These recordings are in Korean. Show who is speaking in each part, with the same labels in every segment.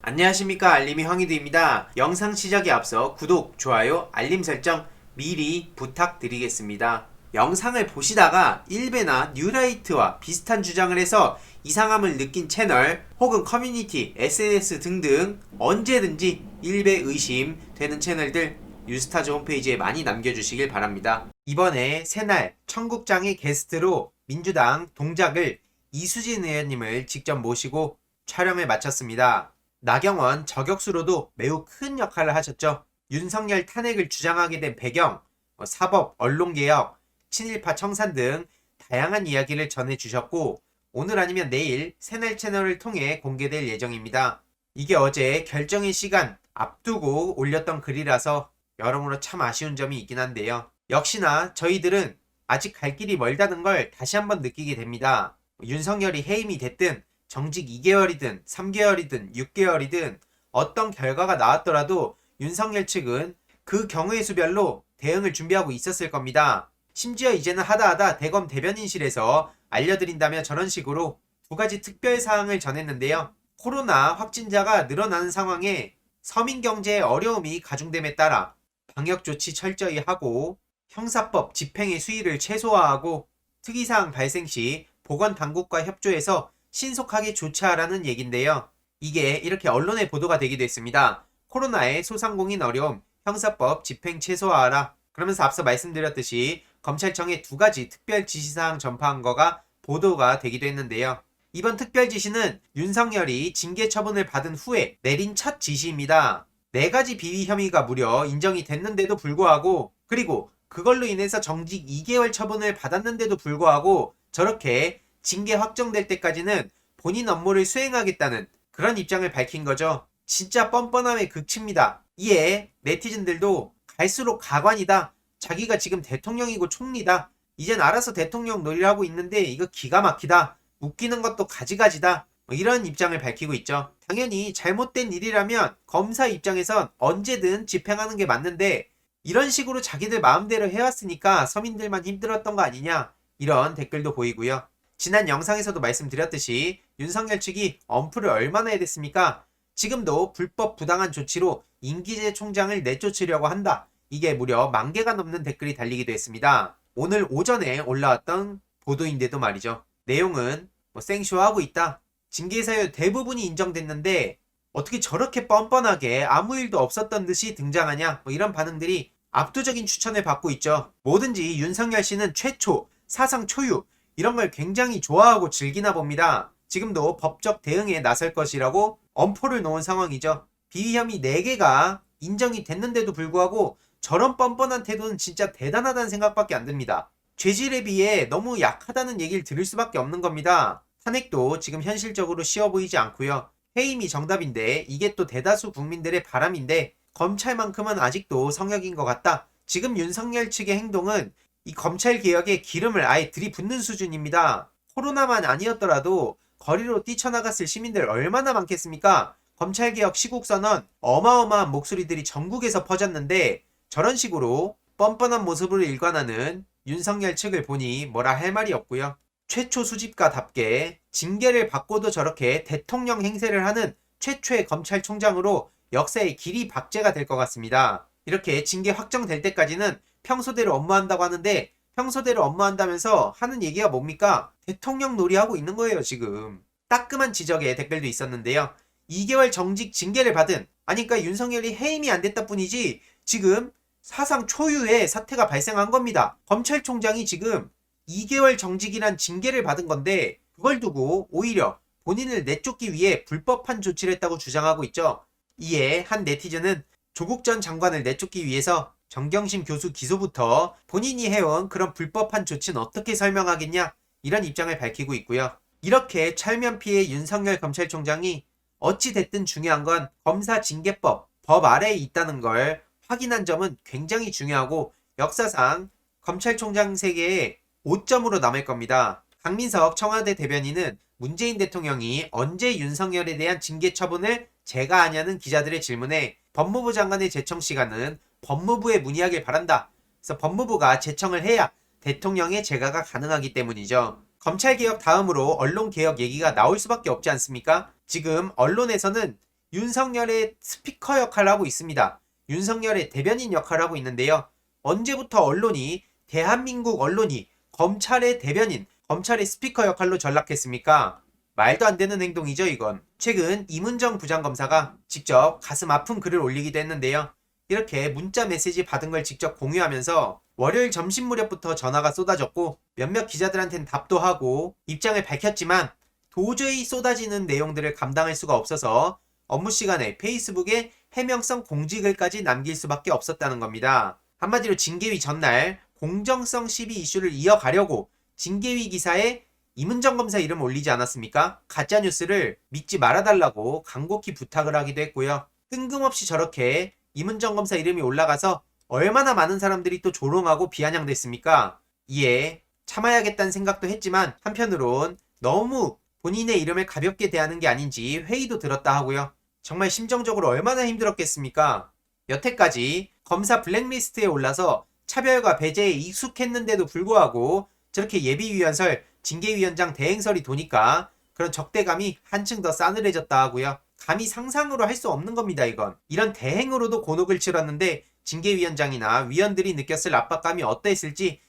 Speaker 1: 안녕하십니까, 알림이 황희두입니다. 영상 시작에 앞서 구독, 좋아요, 알림 설정 미리 부탁드리겠습니다. 영상을 보시다가 일베나 뉴라이트와 비슷한 주장을 해서 이상함을 느낀 채널 혹은 커뮤니티, SNS 등등 언제든지 일베 의심 되는 채널들 뉴스타즈 홈페이지에 많이 남겨주시길 바랍니다. 이번에 새날 청국장의 게스트로 민주당 동작을 이수진 의원님을 직접 모시고 촬영을 마쳤습니다. 나경원 저격수로도 매우 큰 역할을 하셨죠. 윤석열 탄핵을 주장하게 된 배경, 사법, 언론개혁, 친일파 청산 등 다양한 이야기를 전해주셨고 오늘 아니면 내일 새날 채널을 통해 공개될 예정입니다. 이게 어제 결정의 시간 앞두고 올렸던 글이라서 여러모로 참 아쉬운 점이 있긴 한데요. 역시나 저희들은 아직 갈 길이 멀다는 걸 다시 한번 느끼게 됩니다. 윤석열이 해임이 됐든 정직 2개월이든 3개월이든 6개월이든 어떤 결과가 나왔더라도 윤석열 측은 그 경우의 수별로 대응을 준비하고 있었을 겁니다. 심지어 이제는 하다하다 대검 대변인실에서 알려드린다며 저런 식으로 두 가지 특별사항을 전했는데요. 코로나 확진자가 늘어나는 상황에 서민 경제의 어려움이 가중됨에 따라 방역조치 철저히 하고 형사법 집행의 수위를 최소화하고 특이사항 발생 시 보건당국과 협조해서 신속하게 조치하라는 얘긴데요. 이게 이렇게 언론에 보도가 되기도 했습니다. 코로나의 소상공인 어려움, 형사법 집행 최소화하라. 그러면서 앞서 말씀드렸듯이 검찰청에 두 가지 특별 지시사항 전파한 거가 보도가 되기도 했는데요. 이번 특별 지시는 윤석열이 징계 처분을 받은 후에 내린 첫 지시입니다. 4가지 비위 혐의가 무려 인정이 됐는데도 불구하고 그리고 그걸로 인해서 정직 2개월 처분을 받았는데도 불구하고 저렇게 징계 확정될 때까지는 본인 업무를 수행하겠다는 그런 입장을 밝힌 거죠. 진짜 뻔뻔함의 극치입니다. 이에 네티즌들도 갈수록 가관이다. 자기가 지금 대통령이고 총리다. 이젠 알아서 대통령 놀이를 하고 있는데 이거 기가 막히다. 웃기는 것도 가지가지다. 이런 입장을 밝히고 있죠. 당연히 잘못된 일이라면 검사 입장에선 언제든 집행하는 게 맞는데 이런 식으로 자기들 마음대로 해왔으니까 서민들만 힘들었던 거 아니냐. 이런 댓글도 보이고요. 지난 영상에서도 말씀드렸듯이 윤석열 측이 엄프를 얼마나 해야 됐습니까? 지금도 불법 부당한 조치로 임기재 총장을 내쫓으려고 한다. 이게 무려 10,000개가 넘는 댓글이 달리기도 했습니다. 오늘 오전에 올라왔던 보도인데도 말이죠. 내용은 생쇼하고 있다. 징계 사유 대부분이 인정됐는데 어떻게 저렇게 뻔뻔하게 아무 일도 없었던 듯이 등장하냐 이런 반응들이 압도적인 추천을 받고 있죠. 뭐든지 윤석열 씨는 최초, 사상 초유 이런 걸 굉장히 좋아하고 즐기나 봅니다. 지금도 법적 대응에 나설 것이라고 엄포를 놓은 상황이죠. 비위 혐의 4개가 인정이 됐는데도 불구하고 저런 뻔뻔한 태도는 진짜 대단하다는 생각밖에 안 듭니다. 죄질에 비해 너무 약하다는 얘기를 들을 수밖에 없는 겁니다. 탄핵도 지금 현실적으로 쉬워 보이지 않고요. 해임이 정답인데 이게 또 대다수 국민들의 바람인데 검찰만큼은 아직도 성역인 것 같다. 지금 윤석열 측의 행동은 이 검찰개혁에 기름을 아예 들이붓는 수준입니다. 코로나만 아니었더라도 거리로 뛰쳐나갔을 시민들 얼마나 많겠습니까? 검찰개혁 시국선언 어마어마한 목소리들이 전국에서 퍼졌는데 저런 식으로 뻔뻔한 모습으로 일관하는 윤석열 측을 보니 뭐라 할 말이 없고요. 최초 수집가답게 징계를 받고도 저렇게 대통령 행세를 하는 최초의 검찰총장으로 역사의 길이 박제가 될 것 같습니다. 이렇게 징계 확정될 때까지는 평소대로 업무한다고 하는데 평소대로 업무한다면서 하는 얘기가 뭡니까? 대통령 놀이하고 있는 거예요 지금. 따끔한 지적에 댓글도 있었는데요. 2개월 정직 징계를 받은 그러니까 윤석열이 해임이 안 됐다 뿐이지 지금 사상 초유의 사태가 발생한 겁니다. 검찰총장이 지금 2개월 정직이란 징계를 받은 건데 그걸 두고 오히려 본인을 내쫓기 위해 불법한 조치를 했다고 주장하고 있죠. 이에 한 네티즌은 조국 전 장관을 내쫓기 위해서 정경심 교수 기소부터 본인이 해온 그런 불법한 조치는 어떻게 설명하겠냐 이런 입장을 밝히고 있고요. 이렇게 철면 피해 윤석열 검찰총장이 어찌 됐든 중요한 건 검사 징계법 법 아래에 있다는 걸 확인한 점은 굉장히 중요하고 역사상 검찰총장 세계에 5점으로 남을 겁니다. 강민석 청와대 대변인은 문재인 대통령이 언제 윤석열에 대한 징계 처분을 제가 하냐는 기자들의 질문에 법무부 장관의 제청 시간은 법무부에 문의하길 바란다. 그래서 법무부가 제청을 해야 대통령의 재가가 가능하기 때문이죠. 검찰개혁 다음으로 언론개혁 얘기가 나올 수밖에 없지 않습니까? 지금 언론에서는 윤석열의 스피커 역할을 하고 있습니다. 윤석열의 대변인 역할을 하고 있는데요. 언제부터 언론이, 대한민국 언론이 검찰의 대변인, 검찰의 스피커 역할로 전락했습니까? 말도 안 되는 행동이죠, 이건. 최근 이문정 부장검사가 직접 가슴 아픈 글을 올리기도 했는데요. 이렇게 문자 메시지 받은 걸 직접 공유하면서 월요일 점심 무렵부터 전화가 쏟아졌고 몇몇 기자들한테는 답도 하고 입장을 밝혔지만 도저히 쏟아지는 내용들을 감당할 수가 없어서 업무 시간에 페이스북에 해명성 공지글까지 남길 수밖에 없었다는 겁니다. 한마디로 징계위 전날 공정성 시비 이슈를 이어가려고 징계위 기사에 이문정 검사 이름 올리지 않았습니까? 가짜뉴스를 믿지 말아달라고 간곡히 부탁을 하기도 했고요. 뜬금없이 저렇게 이문정 검사 이름이 올라가서 얼마나 많은 사람들이 또 조롱하고 비아냥됐습니까? 이에 참아야겠다는 생각도 했지만 한편으론 너무 본인의 이름을 가볍게 대하는 게 아닌지 회의도 들었다 하고요. 정말 심정적으로 얼마나 힘들었겠습니까? 여태까지 검사 블랙리스트에 올라서 차별과 배제에 익숙했는데도 불구하고 저렇게 예비위원설, 징계위원장 대행설이 도니까 그런 적대감이 한층 더 싸늘해졌다 하고요. 감히 상상으로 할 수 없는 겁니다, 이건. 이런 대행으로도 곤혹을 치렀는데 징계위원장이나 위원들이 느꼈을 압박감이 어땠을지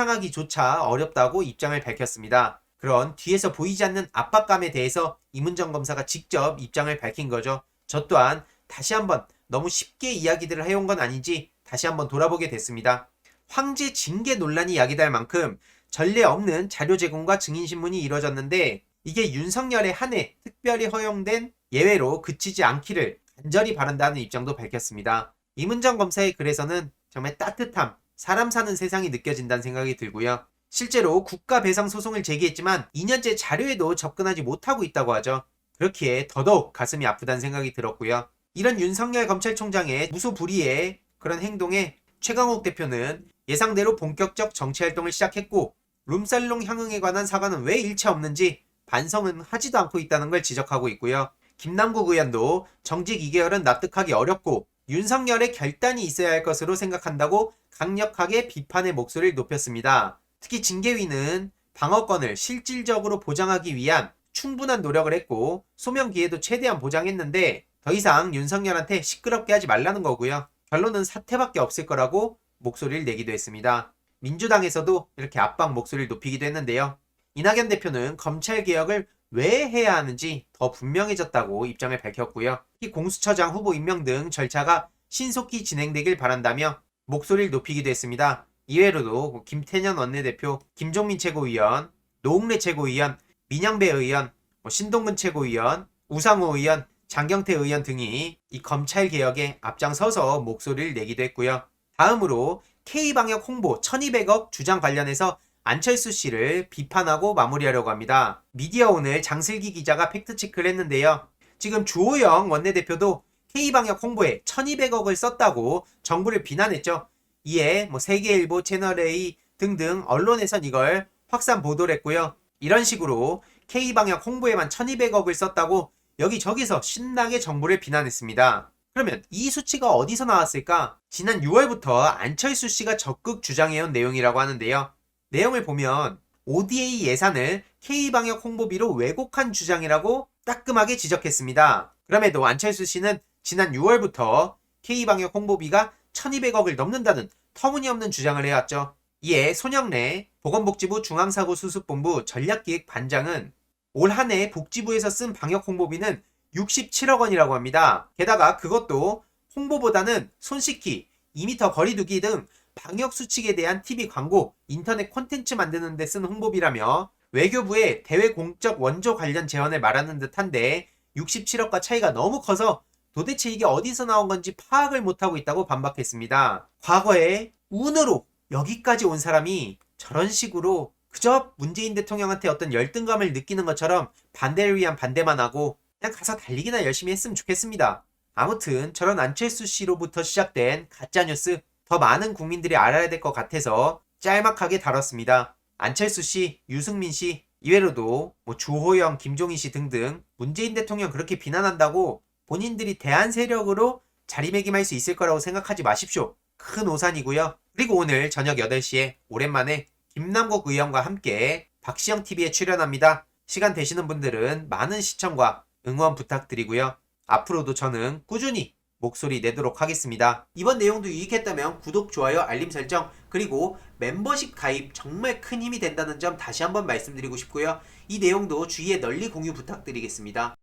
Speaker 1: 상상하기조차 어렵다고 입장을 밝혔습니다. 그런 뒤에서 보이지 않는 압박감에 대해서 이문정 검사가 직접 입장을 밝힌 거죠. 저 또한 다시 한번 너무 쉽게 이야기들을 해온 건 아닌지 다시 한번 돌아보게 됐습니다. 황제 징계 논란이 야기될 만큼 전례 없는 자료 제공과 증인신문이 이뤄졌는데 이게 윤석열의 한 해 특별히 허용된 예외로 그치지 않기를 간절히 바란다는 입장도 밝혔습니다. 이문정 검사의 글에서는 정말 따뜻함, 사람 사는 세상이 느껴진다는 생각이 들고요. 실제로 국가배상 소송을 제기했지만 2년째 자료에도 접근하지 못하고 있다고 하죠. 그렇기에 더더욱 가슴이 아프다는 생각이 들었고요. 이런 윤석열 검찰총장의 무소불위의 그런 행동에 최강욱 대표는 예상대로 본격적 정치활동을 시작했고 룸살롱 향응에 관한 사과는 왜 일체 없는지 반성은 하지도 않고 있다는 걸 지적하고 있고요. 김남국 의원도 정직 2개월은 납득하기 어렵고 윤석열의 결단이 있어야 할 것으로 생각한다고 강력하게 비판의 목소리를 높였습니다. 특히 징계위는 방어권을 실질적으로 보장하기 위한 충분한 노력을 했고 소명 기회도 최대한 보장했는데 더 이상 윤석열한테 시끄럽게 하지 말라는 거고요. 결론은 사퇴밖에 없을 거라고 목소리를 내기도 했습니다. 민주당에서도 이렇게 압박 목소리를 높이기도 했는데요. 이낙연 대표는 검찰개혁을 왜 해야 하는지 더 분명해졌다고 입장을 밝혔고요. 특히 공수처장 후보 임명 등 절차가 신속히 진행되길 바란다며 목소리를 높이기도 했습니다. 이외로도 김태년 원내대표, 김종민 최고위원, 노웅래 최고위원, 민영배 의원, 신동근 최고위원, 우상호 의원, 장경태 의원 등이 이 검찰개혁에 앞장서서 목소리를 내기도 했고요. 다음으로 K방역 홍보 1200억 주장 관련해서 안철수 씨를 비판하고 마무리하려고 합니다. 미디어오늘 장슬기 기자가 팩트체크를 했는데요. 지금 주호영 원내대표도 K방역 홍보에 1200억을 썼다고 정부를 비난했죠. 이에 세계일보, 채널A 등등 언론에선 이걸 확산 보도를 했고요. 이런 식으로 K방역 홍보에만 1200억을 썼다고 여기저기서 신나게 정부를 비난했습니다. 그러면 이 수치가 어디서 나왔을까? 지난 6월부터 안철수 씨가 적극 주장해온 내용이라고 하는데요. 내용을 보면 ODA 예산을 K방역 홍보비로 왜곡한 주장이라고 따끔하게 지적했습니다. 그럼에도 안철수 씨는 지난 6월부터 K방역 홍보비가 1200억을 넘는다는 터무니없는 주장을 해왔죠. 이에 손영래 보건복지부 중앙사고수습본부 전략기획반장은 올 한 해 복지부에서 쓴 방역 홍보비는 67억 원이라고 합니다. 게다가 그것도 홍보보다는 손 씻기, 2m 거리두기 등 방역 수칙에 대한 TV 광고, 인터넷 콘텐츠 만드는 데 쓴 홍보비라며 외교부의 대외 공적 원조 관련 재원을 말하는 듯한데 67억과 차이가 너무 커서 도대체 이게 어디서 나온 건지 파악을 못하고 있다고 반박했습니다. 과거에 운으로 여기까지 온 사람이 저런 식으로 그저 문재인 대통령한테 어떤 열등감을 느끼는 것처럼 반대를 위한 반대만 하고 그냥 가서 달리기나 열심히 했으면 좋겠습니다. 아무튼 저런 안철수 씨로부터 시작된 가짜뉴스 더 많은 국민들이 알아야 될 것 같아서 짤막하게 다뤘습니다. 안철수 씨, 유승민 씨, 이외로도 주호영, 김종인 씨 등등 문재인 대통령 그렇게 비난한다고 본인들이 대한 세력으로 자리매김할 수 있을 거라고 생각하지 마십시오. 큰 오산이고요. 그리고 오늘 저녁 8시에 오랜만에 김남국 의원과 함께 박시영TV에 출연합니다. 시간 되시는 분들은 많은 시청과 응원 부탁드리고요. 앞으로도 저는 꾸준히 목소리 내도록 하겠습니다. 이번 내용도 유익했다면 구독, 좋아요, 알림 설정, 그리고 멤버십 가입 정말 큰 힘이 된다는 점 다시 한번 말씀드리고 싶고요. 이 내용도 주위에 널리 공유 부탁드리겠습니다.